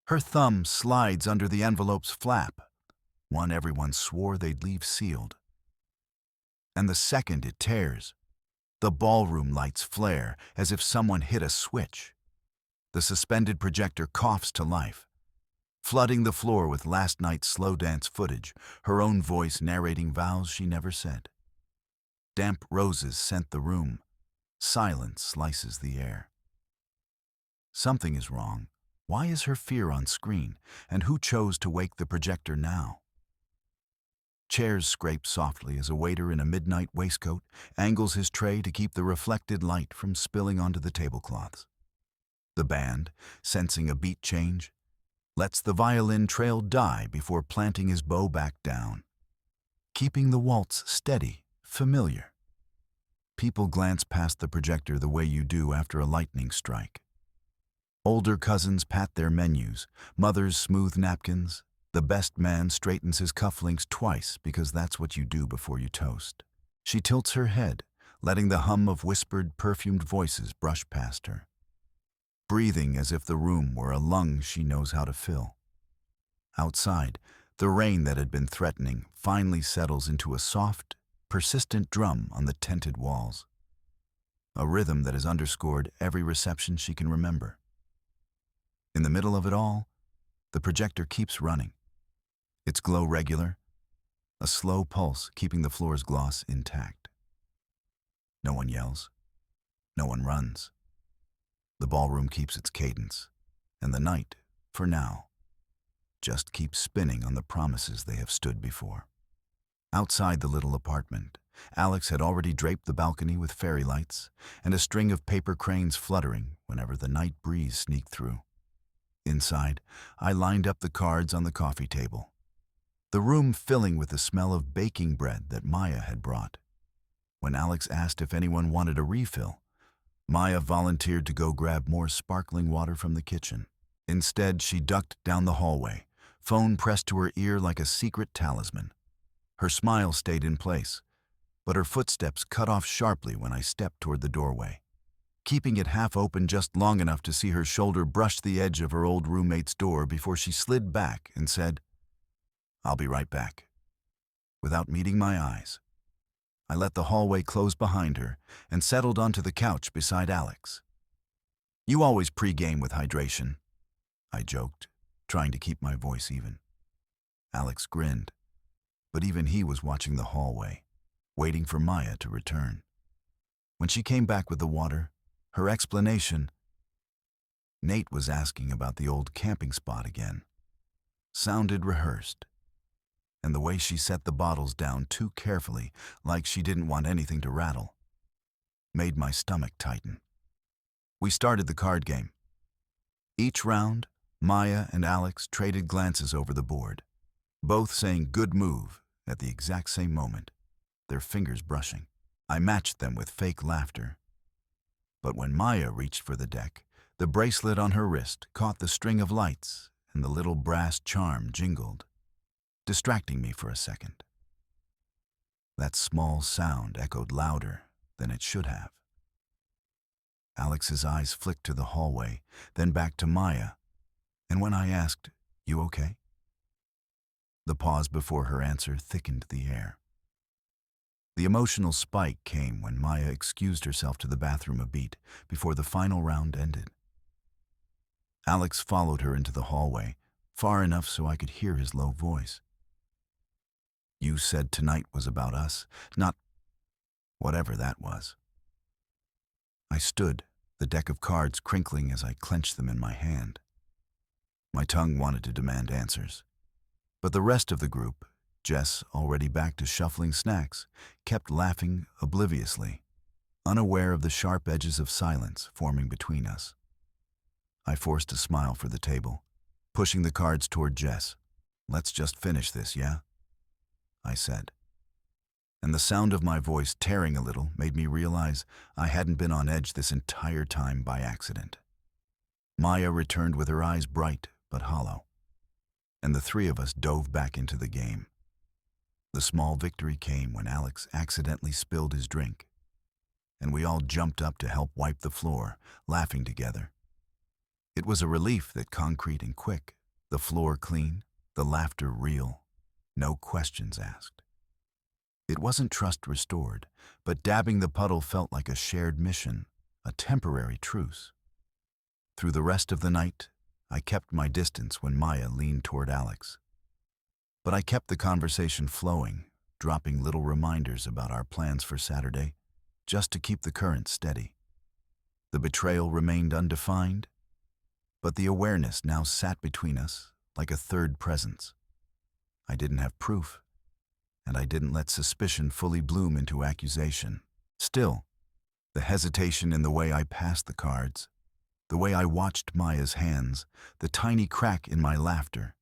Her thumb slides under the envelope's flap, one everyone swore they'd leave sealed. And the second it tears, the ballroom lights flare as if someone hit a switch. The suspended projector coughs to life, flooding the floor with last night's slow dance footage, her own voice narrating vows she never said. Damp roses scent the room. Silence slices the air. Something is wrong. Why is her fear on screen? And who chose to wake the projector now? Chairs scrape softly as a waiter in a midnight waistcoat angles his tray to keep the reflected light from spilling onto the tablecloths. The band, sensing a beat change, lets the violin trail die before planting his bow back down, keeping the waltz steady, familiar. People glance past the projector the way you do after a lightning strike. Older cousins pat their menus, mothers smooth napkins. The best man straightens his cufflinks twice because that's what you do before you toast. She tilts her head, letting the hum of whispered, perfumed voices brush past her, breathing as if the room were a lung she knows how to fill. Outside, the rain that had been threatening finally settles into a soft, persistent drum on the tented walls, a rhythm that has underscored every reception she can remember. In the middle of it all, the projector keeps running, its glow regular, a slow pulse keeping the floor's gloss intact. No one yells, no one runs. The ballroom keeps its cadence, and the night, for now, just keeps spinning on the promises they have stood before. Outside the little apartment, Alex had already draped the balcony with fairy lights and a string of paper cranes fluttering whenever the night breeze sneaked through. Inside, I lined up the cards on the coffee table, the room filling with the smell of baking bread that Maya had brought. When Alex asked if anyone wanted a refill, Maya volunteered to go grab more sparkling water from the kitchen. Instead, she ducked down the hallway, phone pressed to her ear like a secret talisman. Her smile stayed in place, but her footsteps cut off sharply when I stepped toward the doorway, keeping it half open just long enough to see her shoulder brush the edge of her old roommate's door before she slid back and said, "I'll be right back." Without meeting my eyes, I let the hallway close behind her and settled onto the couch beside Alex. "You always pre-game with hydration," I joked, trying to keep my voice even. Alex grinned, but even he was watching the hallway, waiting for Maya to return. When she came back with the water, her explanation, "Nate was asking about the old camping spot again," sounded rehearsed. And the way she set the bottles down too carefully, like she didn't want anything to rattle, made my stomach tighten. We started the card game. Each round, Maya and Alex traded glances over the board, both saying "good move" at the exact same moment, their fingers brushing. I matched them with fake laughter. But when Maya reached for the deck, the bracelet on her wrist caught the string of lights and the little brass charm jingled, distracting me for a second. That small sound echoed louder than it should have. Alex's eyes flicked to the hallway, then back to Maya, and when I asked, "You okay?" the pause before her answer thickened the air. The emotional spike came when Maya excused herself to the bathroom a beat before the final round ended. Alex followed her into the hallway, far enough so I could hear his low voice. "You said tonight was about us, not whatever that was." I stood, the deck of cards crinkling as I clenched them in my hand. My tongue wanted to demand answers, but the rest of the group, Jess, already back to shuffling snacks, kept laughing obliviously, unaware of the sharp edges of silence forming between us. I forced a smile for the table, pushing the cards toward Jess. "Let's just finish this, yeah?" I said. And the sound of my voice tearing a little made me realize I hadn't been on edge this entire time by accident. Maya returned with her eyes bright but hollow, and the three of us dove back into the game. The small victory came when Alex accidentally spilled his drink, and we all jumped up to help wipe the floor, laughing together. It was a relief that concrete and quick, the floor clean, the laughter real, no questions asked. It wasn't trust restored, but dabbing the puddle felt like a shared mission, a temporary truce. Through the rest of the night, I kept my distance when Maya leaned toward Alex. But I kept the conversation flowing, dropping little reminders about our plans for Saturday, just to keep the current steady. The betrayal remained undefined, but the awareness now sat between us like a third presence. I didn't have proof, and I didn't let suspicion fully bloom into accusation. Still, the hesitation in the way I passed the cards, the way I watched Maya's hands, the tiny crack in my laughter,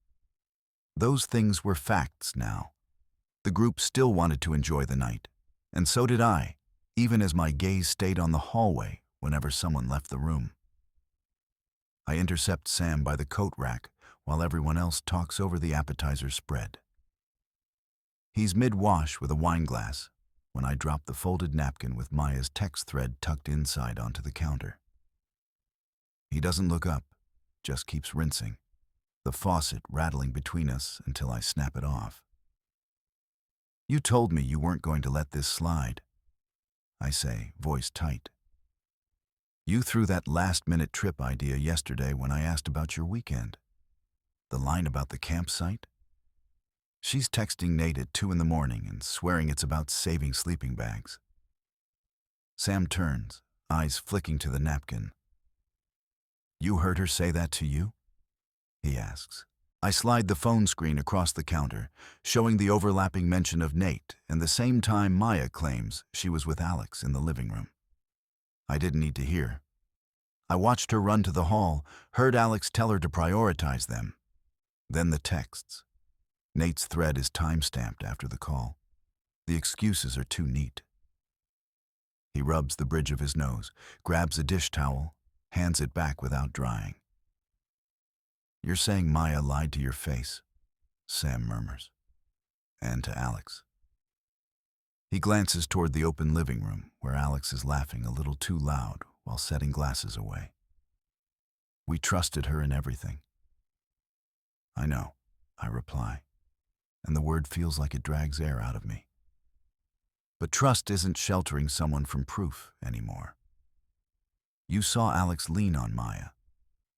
those things were facts now. The group still wanted to enjoy the night, and so did I, even as my gaze stayed on the hallway whenever someone left the room. I intercept Sam by the coat rack while everyone else talks over the appetizer spread. He's mid-wash with a wine glass when I drop the folded napkin with Maya's text thread tucked inside onto the counter. He doesn't look up, just keeps rinsing, the faucet rattling between us until I snap it off. "You told me you weren't going to let this slide," I say, voice tight. "You threw that last-minute trip idea yesterday when I asked about your weekend. The line about the campsite? She's texting Nate at 2 in the morning and swearing it's about saving sleeping bags." Sam turns, eyes flicking to the napkin. "You heard her say that to you?" he asks. I slide the phone screen across the counter, showing the overlapping mention of Nate and the same time Maya claims she was with Alex in the living room. I didn't need to hear. I watched her run to the hall, heard Alex tell her to prioritize them. Then the texts. Nate's thread is time-stamped after the call. The excuses are too neat. He rubs the bridge of his nose, grabs a dish towel, hands it back without drying. "You're saying Maya lied to your face," Sam murmurs. "And to Alex." He glances toward the open living room, where Alex is laughing a little too loud while setting glasses away. "We trusted her in everything." "I know," I reply, and the word feels like it drags air out of me. But trust isn't sheltering someone from proof anymore. You saw Alex lean on Maya.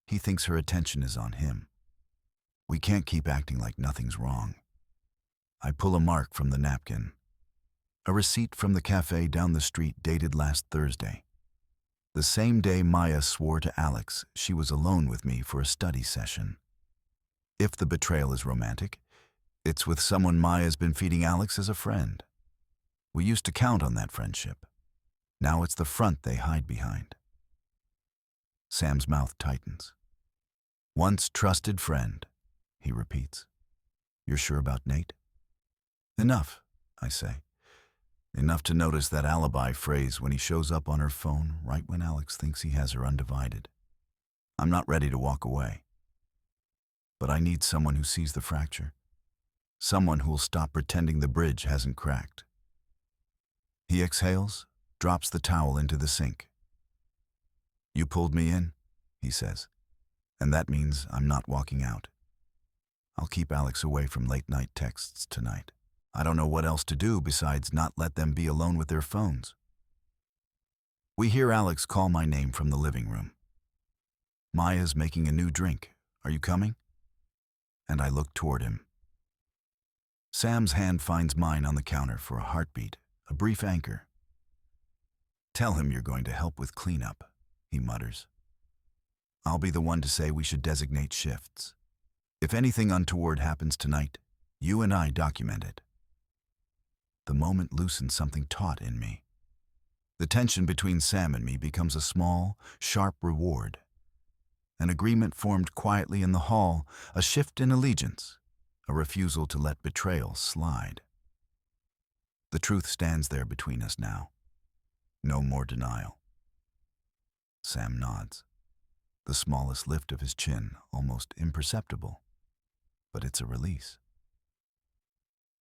He thinks her attention is on him. We can't keep acting like nothing's wrong. I pull a mark from the napkin. A receipt from the cafe down the street dated last Thursday. The same day Maya swore to Alex she was alone with me for a study session. If the betrayal is romantic, it's with someone Maya's been feeding Alex as a friend. We used to count on that friendship. Now it's the front they hide behind. Sam's mouth tightens. "Once trusted friend," he repeats. "You're sure about Nate?" "Enough," I say. Enough to notice that alibi phrase when he shows up on her phone right when Alex thinks he has her undivided. I'm not ready to walk away. But I need someone who sees the fracture. Someone who'll stop pretending the bridge hasn't cracked. He exhales, drops the towel into the sink. "You pulled me in," he says, "and that means I'm not walking out. I'll keep Alex away from late-night texts tonight. I don't know what else to do besides not let them be alone with their phones." We hear Alex call my name from the living room. "Maya's making a new drink. Are you coming?" And I look toward him. Sam's hand finds mine on the counter for a heartbeat, a brief anchor. "Tell him you're going to help with cleanup," he mutters. "I'll be the one to say we should designate shifts. If anything untoward happens tonight, you and I document it." The moment loosens something taut in me. The tension between Sam and me becomes a small, sharp reward. An agreement formed quietly in the hall, a shift in allegiance, a refusal to let betrayal slide. The truth stands there between us now. No more denial. Sam nods, the smallest lift of his chin almost imperceptible, but it's a release.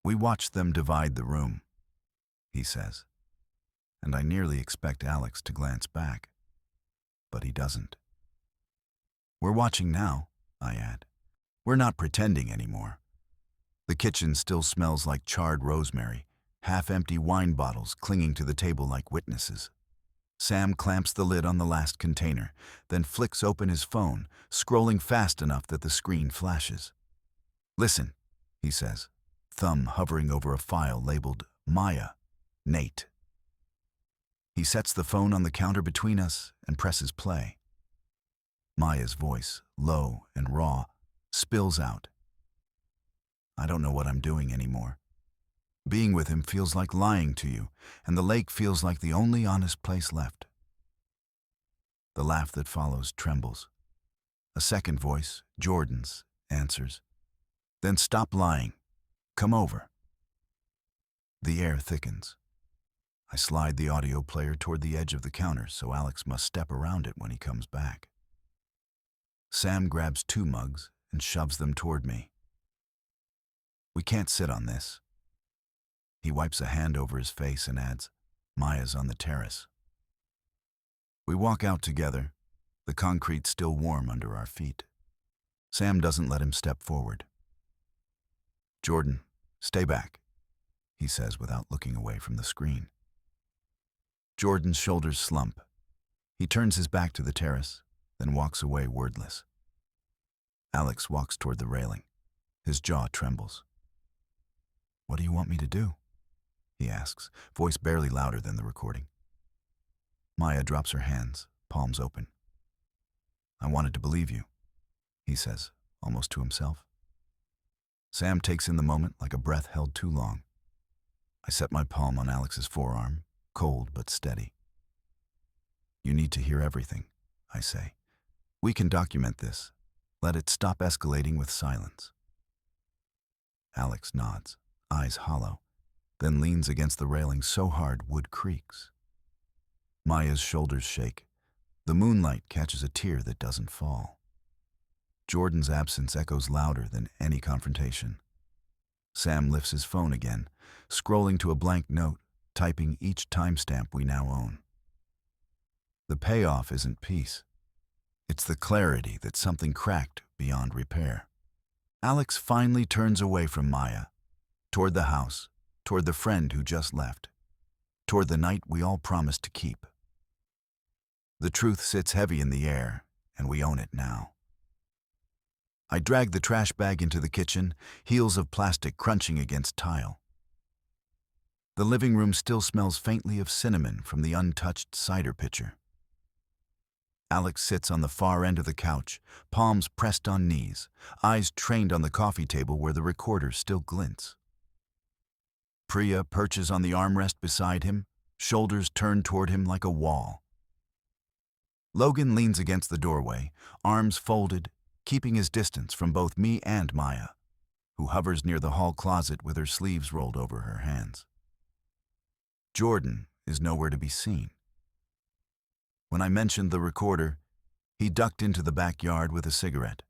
"We watched them divide the room," he says, and I nearly expect Alex to glance back, but he doesn't. We're watching now, I add. We're not pretending anymore. The kitchen still smells like charred rosemary, half-empty wine bottles clinging to the table like witnesses. Sam clamps the lid on the last container, then flicks open his phone, scrolling fast enough that the screen flashes. Listen, he says, thumb hovering over a file labeled Maya, Nate. He sets the phone on the counter between us and presses play. Maya's voice, low and raw, spills out. I don't know what I'm doing anymore. Being with him feels like lying to you, and the lake feels like the only honest place left. The laugh that follows trembles. A second voice, Jordan's, answers. Then stop lying. Come over. The air thickens. I slide the audio player toward the edge of the counter so Alex must step around it when he comes back. Sam grabs 2 mugs and shoves them toward me. We can't sit on this. He wipes a hand over his face and adds, Maya's on the terrace. We walk out together, the concrete still warm under our feet. Sam doesn't let him step forward. Jordan, stay back, he says without looking away from the screen. Jordan's shoulders slump. He turns his back to the terrace, then walks away wordless. Alex walks toward the railing. His jaw trembles. What do you want me to do? He asks, voice barely louder than the recording. Maya drops her hands, palms open. I wanted to believe you, he says, almost to himself. Sam takes in the moment like a breath held too long. I set my palm on Alex's forearm, cold but steady. You need to hear everything, I say. We can document this. Let it stop escalating with silence. Alex nods, eyes hollow, then leans against the railing so hard wood creaks. Maya's shoulders shake. The moonlight catches a tear that doesn't fall. Jordan's absence echoes louder than any confrontation. Sam lifts his phone again, scrolling to a blank note, typing each timestamp we now own. The payoff isn't peace. It's the clarity that something cracked beyond repair. Alex finally turns away from Maya, toward the house, toward the friend who just left, toward the night we all promised to keep. The truth sits heavy in the air, and we own it now. I drag the trash bag into the kitchen, heels of plastic crunching against tile. The living room still smells faintly of cinnamon from the untouched cider pitcher. Alex sits on the far end of the couch, palms pressed on knees, eyes trained on the coffee table where the recorder still glints. Priya perches on the armrest beside him, shoulders turned toward him like a wall. Logan leans against the doorway, arms folded, keeping his distance from both me and Maya, who hovers near the hall closet with her sleeves rolled over her hands. Jordan is nowhere to be seen. When I mentioned the recorder, he ducked into the backyard with a cigarette,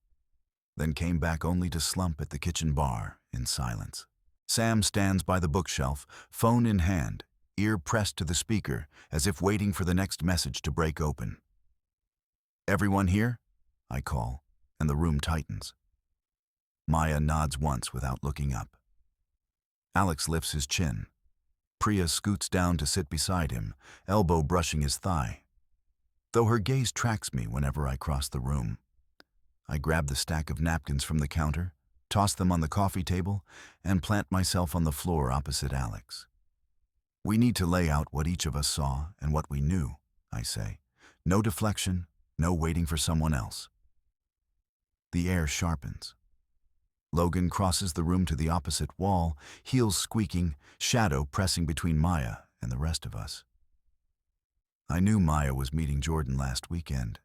then came back only to slump at the kitchen bar in silence. Sam stands by the bookshelf, phone in hand, ear pressed to the speaker, as if waiting for the next message to break open. Everyone here? I call, and the room tightens. Maya nods once without looking up. Alex lifts his chin. Priya scoots down to sit beside him, elbow brushing his thigh. Though her gaze tracks me whenever I cross the room. I grab the stack of napkins from the counter, toss them on the coffee table, and plant myself on the floor opposite Alex. We need to lay out what each of us saw and what we knew, I say. No deflection, no waiting for someone else. The air sharpens. Logan crosses the room to the opposite wall, heels squeaking, shadow pressing between Maya and the rest of us. I knew Maya was meeting Jordan last weekend,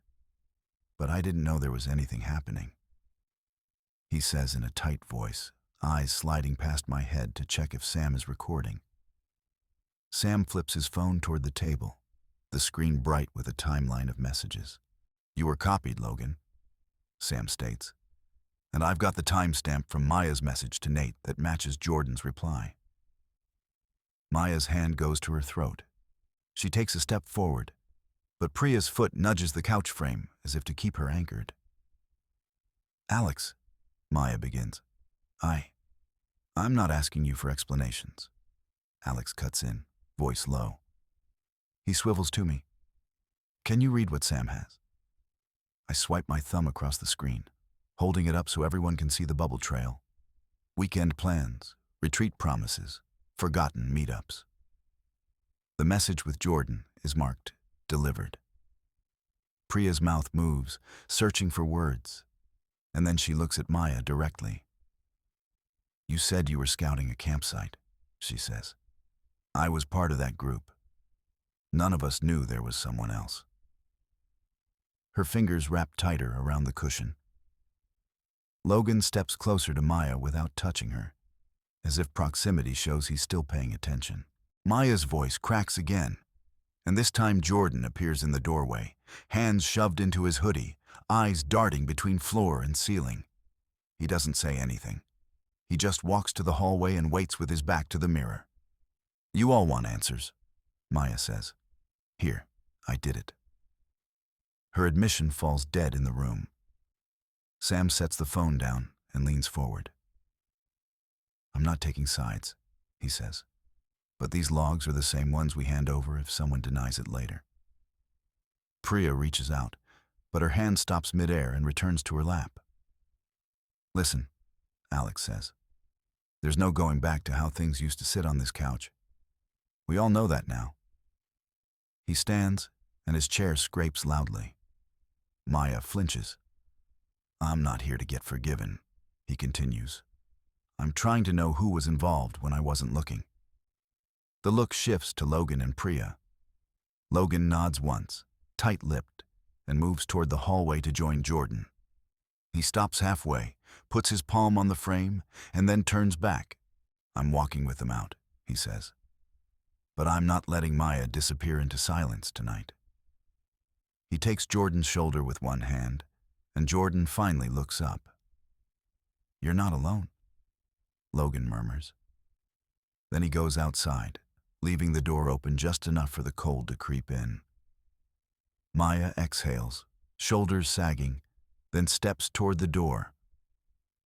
but I didn't know there was anything happening. He says in a tight voice, eyes sliding past my head to check if Sam is recording. Sam flips his phone toward the table, the screen bright with a timeline of messages. You were copied, Logan, Sam states. And I've got the timestamp from Maya's message to Nate that matches Jordan's reply. Maya's hand goes to her throat. She takes a step forward, but Priya's foot nudges the couch frame as if to keep her anchored. Alex, Maya begins. I'm not asking you for explanations. Alex cuts in, voice low. He swivels to me. Can you read what Sam has? I swipe my thumb across the screen, holding it up so everyone can see the bubble trail. Weekend plans, retreat promises, forgotten meetups. The message with Jordan is marked delivered. Priya's mouth moves, searching for words, and then she looks at Maya directly. You said you were scouting a campsite, she says. I was part of that group. None of us knew there was someone else. Her fingers wrap tighter around the cushion. Logan steps closer to Maya without touching her, as if proximity shows he's still paying attention. Maya's voice cracks again, and this time Jordan appears in the doorway, hands shoved into his hoodie, eyes darting between floor and ceiling. He doesn't say anything. He just walks to the hallway and waits with his back to the mirror. You all want answers, Maya says. Here, I did it. Her admission falls dead in the room. Sam sets the phone down and leans forward. I'm not taking sides, he says. But these logs are the same ones we hand over if someone denies it later. Priya reaches out, but her hand stops midair and returns to her lap. Listen, Alex says. There's no going back to how things used to sit on this couch. We all know that now. He stands, and his chair scrapes loudly. Maya flinches. I'm not here to get forgiven, he continues. I'm trying to know who was involved when I wasn't looking. The look shifts to Logan and Priya. Logan nods once, tight-lipped, and moves toward the hallway to join Jordan. He stops halfway, puts his palm on the frame, and then turns back. I'm walking with them out, he says. But I'm not letting Maya disappear into silence tonight. He takes Jordan's shoulder with one hand, and Jordan finally looks up. You're not alone, Logan murmurs. Then he goes outside, leaving the door open just enough for the cold to creep in. Maya exhales, shoulders sagging, then steps toward the door,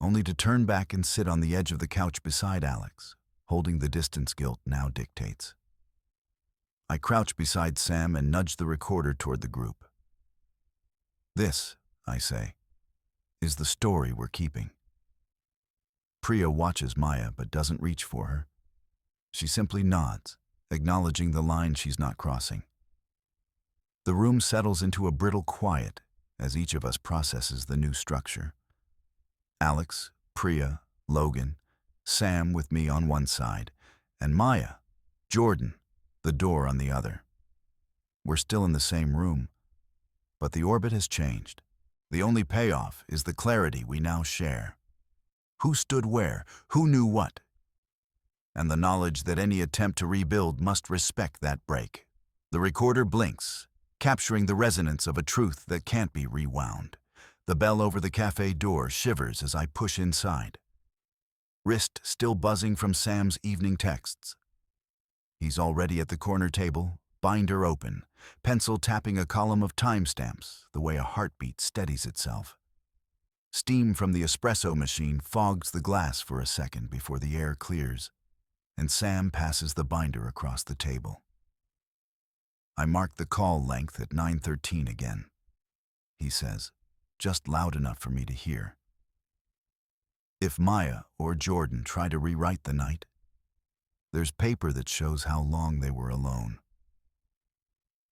only to turn back and sit on the edge of the couch beside Alex, holding the distance guilt now dictates. I crouch beside Sam and nudge the recorder toward the group. This, I say, is the story we're keeping. Priya watches Maya but doesn't reach for her. She simply nods, acknowledging the line she's not crossing. The room settles into a brittle quiet as each of us processes the new structure. Alex, Priya, Logan, Sam with me on one side, and Maya, Jordan, the door on the other. We're still in the same room, but the orbit has changed. The only payoff is the clarity we now share. Who stood where? Who knew what? And the knowledge that any attempt to rebuild must respect that break. The recorder blinks, capturing the resonance of a truth that can't be rewound. The bell over the cafe door shivers as I push inside. Wrist still buzzing from Sam's evening texts. He's already at the corner table, binder open, pencil tapping a column of timestamps the way a heartbeat steadies itself. Steam from the espresso machine fogs the glass for a second before the air clears, and Sam passes the binder across the table. I mark the call length at 9:13 again, he says, just loud enough for me to hear. If Maya or Jordan try to rewrite the night, there's paper that shows how long they were alone.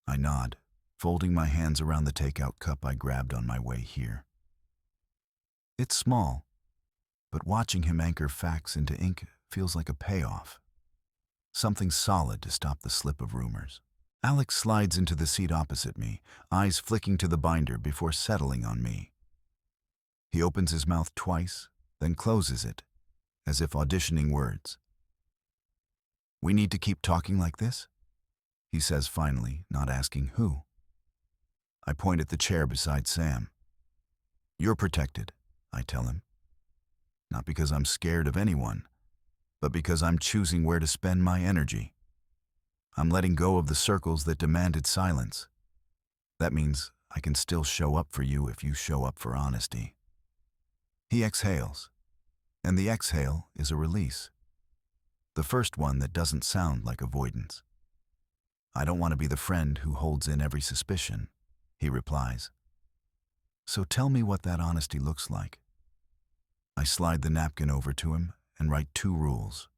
I nod, folding my hands around the takeout cup I grabbed on my way here. It's small, but watching him anchor facts into ink feels like a payoff. Something solid to stop the slip of rumors. Alex slides into the seat opposite me, eyes flicking to the binder before settling on me. He opens his mouth twice, then closes it, as if auditioning words. We need to keep talking like this? He says finally, not asking who. I point at the chair beside Sam. You're protected, I tell him. Not because I'm scared of anyone, but because I'm choosing where to spend my energy. I'm letting go of the circles that demanded silence. That means I can still show up for you if you show up for honesty. He exhales, and the exhale is a release. The first one that doesn't sound like avoidance. I don't want to be the friend who holds in every suspicion, he replies. So tell me what that honesty looks like. I slide the napkin over to him and write 2 rules.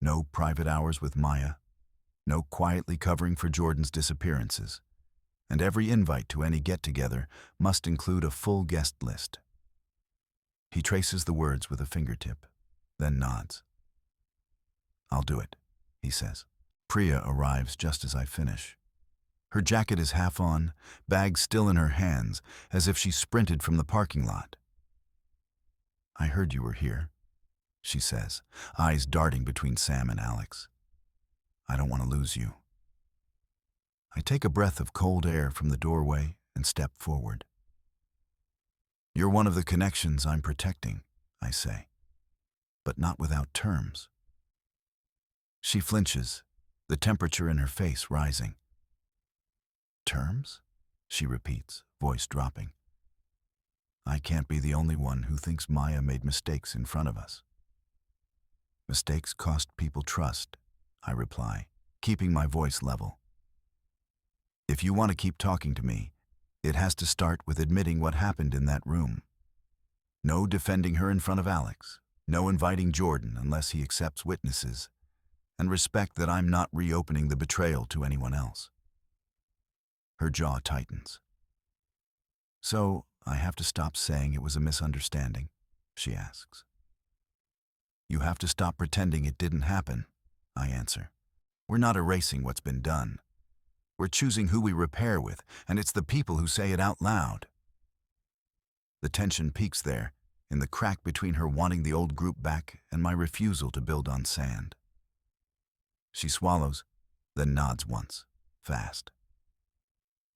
No private hours with Maya, no quietly covering for Jordan's disappearances, and every invite to any get-together must include a full guest list. He traces the words with a fingertip, then nods. I'll do it, he says. Priya arrives just as I finish. Her jacket is half on, bag still in her hands, as if she sprinted from the parking lot. I heard you were here, she says, eyes darting between Sam and Alex. I don't want to lose you. I take a breath of cold air from the doorway and step forward. You're one of the connections I'm protecting, I say, but not without terms. She flinches, the temperature in her face rising. Terms? She repeats, voice dropping. I can't be the only one who thinks Maya made mistakes in front of us. Mistakes cost people trust, I reply, keeping my voice level. If you want to keep talking to me, it has to start with admitting what happened in that room. No defending her in front of Alex, no inviting Jordan unless he accepts witnesses, and respect that I'm not reopening the betrayal to anyone else. Her jaw tightens. So, I have to stop saying it was a misunderstanding, she asks. You have to stop pretending it didn't happen, I answer. We're not erasing what's been done. We're choosing who we repair with, and it's the people who say it out loud. The tension peaks there, in the crack between her wanting the old group back and my refusal to build on sand. She swallows, then nods once, fast.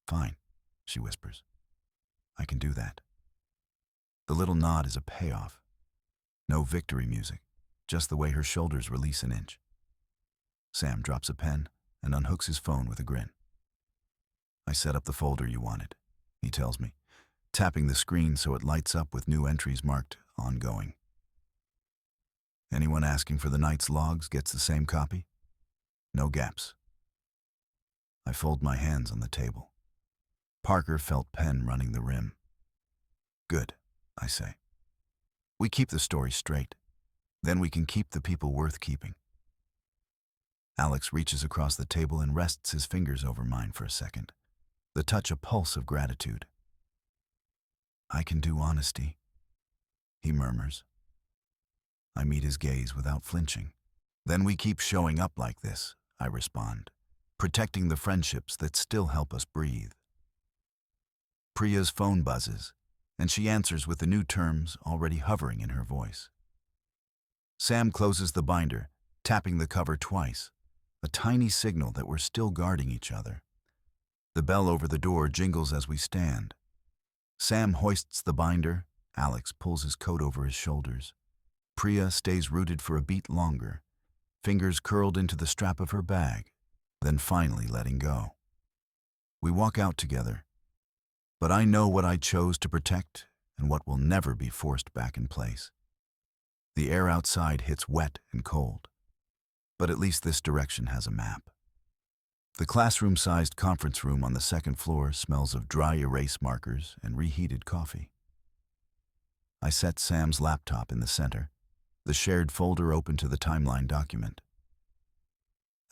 Fine, she whispers. I can do that. The little nod is a payoff. No victory music, just the way her shoulders release an inch. Sam drops a pen and unhooks his phone with a grin. I set up the folder you wanted, he tells me, tapping the screen so it lights up with new entries marked ongoing. Anyone asking for the night's logs gets the same copy? No gaps. I fold my hands on the table. Parker felt pen running the rim. Good, I say. We keep the story straight. Then we can keep the people worth keeping. Alex reaches across the table and rests his fingers over mine for a second, the touch a pulse of gratitude. I can do honesty, he murmurs. I meet his gaze without flinching. Then we keep showing up like this, I respond, protecting the friendships that still help us breathe. Priya's phone buzzes, and she answers with the new terms already hovering in her voice. Sam closes the binder, tapping the cover twice, a tiny signal that we're still guarding each other. The bell over the door jingles as we stand. Sam hoists the binder, Alex pulls his coat over his shoulders. Priya stays rooted for a beat longer, fingers curled into the strap of her bag, then finally letting go. We walk out together, but I know what I chose to protect and what will never be forced back in place. The air outside hits wet and cold, but at least this direction has a map. The classroom-sized conference room on the second floor smells of dry erase markers and reheated coffee. I set Sam's laptop in the center, the shared folder open to the timeline document.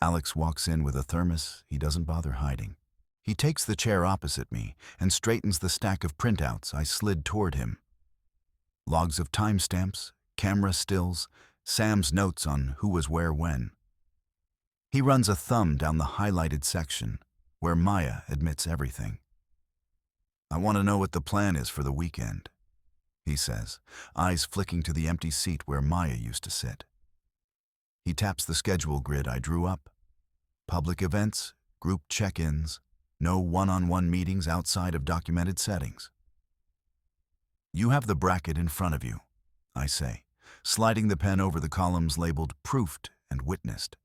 Alex walks in with a thermos he doesn't bother hiding. He takes the chair opposite me and straightens the stack of printouts I slid toward him. Logs of timestamps, camera stills, Sam's notes on who was where when. He runs a thumb down the highlighted section, where Maya admits everything. I want to know what the plan is for the weekend, he says, eyes flicking to the empty seat where Maya used to sit. He taps the schedule grid I drew up. Public events, group check-ins, no one-on-one meetings outside of documented settings. You have the bracket in front of you, I say, sliding the pen over the columns labeled proofed and witnessed.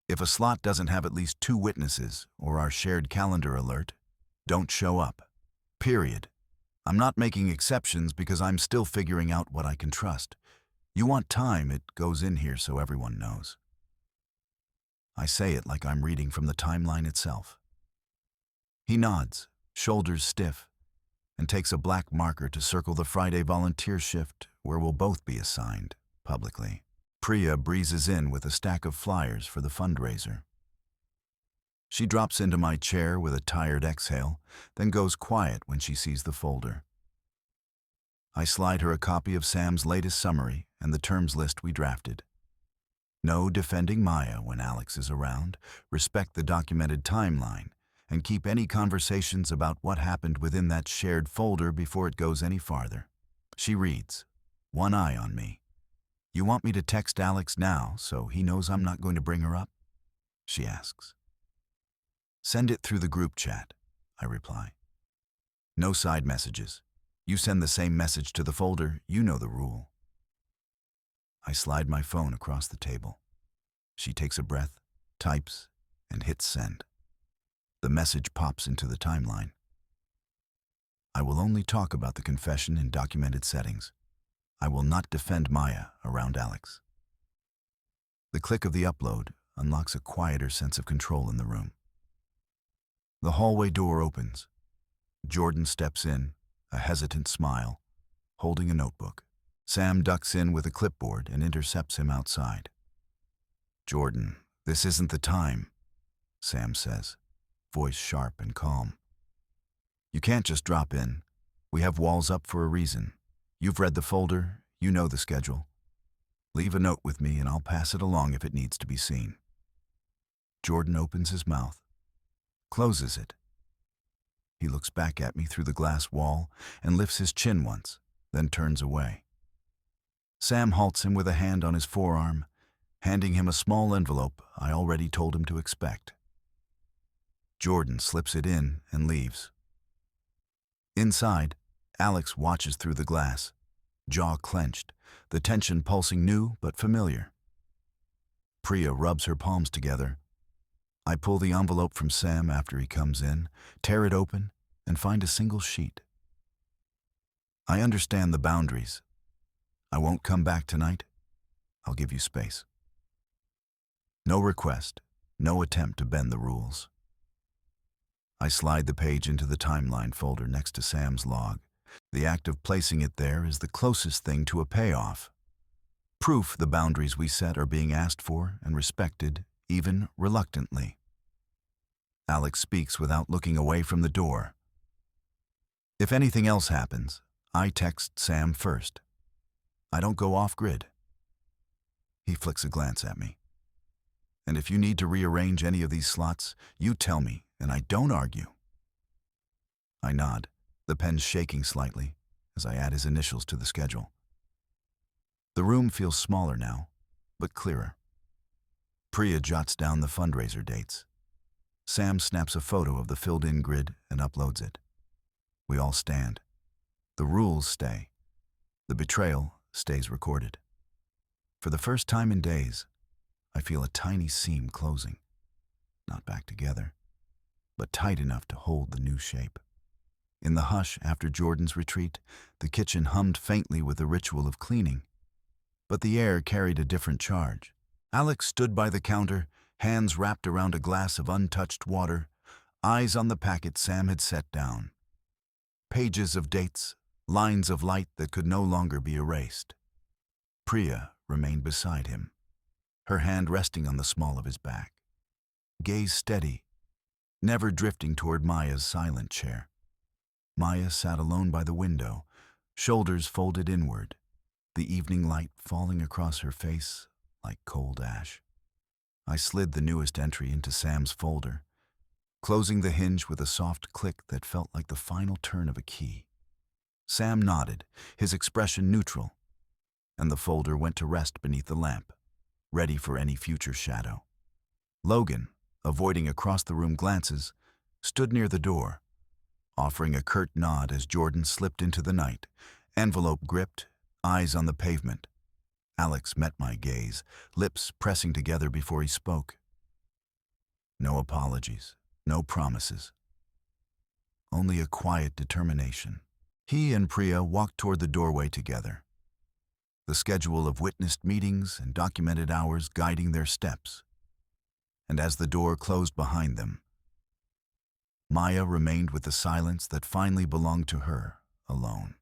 If a slot doesn't have at least 2 witnesses or our shared calendar alert, don't show up. Period. I'm not making exceptions because I'm still figuring out what I can trust. You want time, it goes in here so everyone knows. I say it like I'm reading from the timeline itself. He nods, shoulders stiff, and takes a black marker to circle the Friday volunteer shift where we'll both be assigned, publicly. Priya breezes in with a stack of flyers for the fundraiser. She drops into my chair with a tired exhale, then goes quiet when she sees the folder. I slide her a copy of Sam's latest summary and the terms list we drafted. No defending Maya when Alex is around, respect the documented timeline, and keep any conversations about what happened within that shared folder before it goes any farther. She reads, one eye on me. You want me to text Alex now so he knows I'm not going to bring her up? She asks. Send it through the group chat, I reply. No side messages. You send the same message to the folder, you know the rule. I slide my phone across the table. She takes a breath, types, and hits send. The message pops into the timeline. I will only talk about the confession in documented settings. I will not defend Maya around Alex. The click of the upload unlocks a quieter sense of control in the room. The hallway door opens. Jordan steps in, a hesitant smile, holding a notebook. Sam ducks in with a clipboard and intercepts him outside. Jordan, this isn't the time, Sam says, voice sharp and calm. You can't just drop in. We have walls up for a reason. You've read the folder, you know the schedule. Leave a note with me and I'll pass it along if it needs to be seen. Jordan opens his mouth, closes it. He looks back at me through the glass wall and lifts his chin once, then turns away. Sam halts him with a hand on his forearm, handing him a small envelope I already told him to expect. Jordan slips it in and leaves. Inside, Alex watches through the glass, jaw clenched, the tension pulsing new but familiar. Priya rubs her palms together. I pull the envelope from Sam after he comes in, tear it open, and find a single sheet. I understand the boundaries. I won't come back tonight. I'll give you space. No request, no attempt to bend the rules. I slide the page into the timeline folder next to Sam's log. The act of placing it there is the closest thing to a payoff. Proof the boundaries we set are being asked for and respected, even reluctantly. Alex speaks without looking away from the door. If anything else happens, I text Sam first. I don't go off-grid. He flicks a glance at me. And if you need to rearrange any of these slots, you tell me, and I don't argue. I nod, the pen shaking slightly as I add his initials to the schedule. The room feels smaller now, but clearer. Priya jots down the fundraiser dates. Sam snaps a photo of the filled-in grid and uploads it. We all stand. The rules stay. The betrayal stays recorded. For the first time in days, I feel a tiny seam closing. Not back together, but tight enough to hold the new shape. In the hush after Jordan's retreat, the kitchen hummed faintly with the ritual of cleaning. But the air carried a different charge. Alex stood by the counter, hands wrapped around a glass of untouched water, eyes on the packet Sam had set down. Pages of dates, lines of light that could no longer be erased. Priya remained beside him, her hand resting on the small of his back. Gaze steady, never drifting toward Maya's silent chair. Maya sat alone by the window, shoulders folded inward, the evening light falling across her face like cold ash. I slid the newest entry into Sam's folder, closing the hinge with a soft click that felt like the final turn of a key. Sam nodded, his expression neutral, and the folder went to rest beneath the lamp, ready for any future shadow. Logan, avoiding across-the-room glances, stood near the door, offering a curt nod as Jordan slipped into the night, envelope gripped, eyes on the pavement. Alex met my gaze, lips pressing together before he spoke. No apologies, no promises. Only a quiet determination. He and Priya walked toward the doorway together, the schedule of witnessed meetings and documented hours guiding their steps. And as the door closed behind them, Maya remained with the silence that finally belonged to her alone.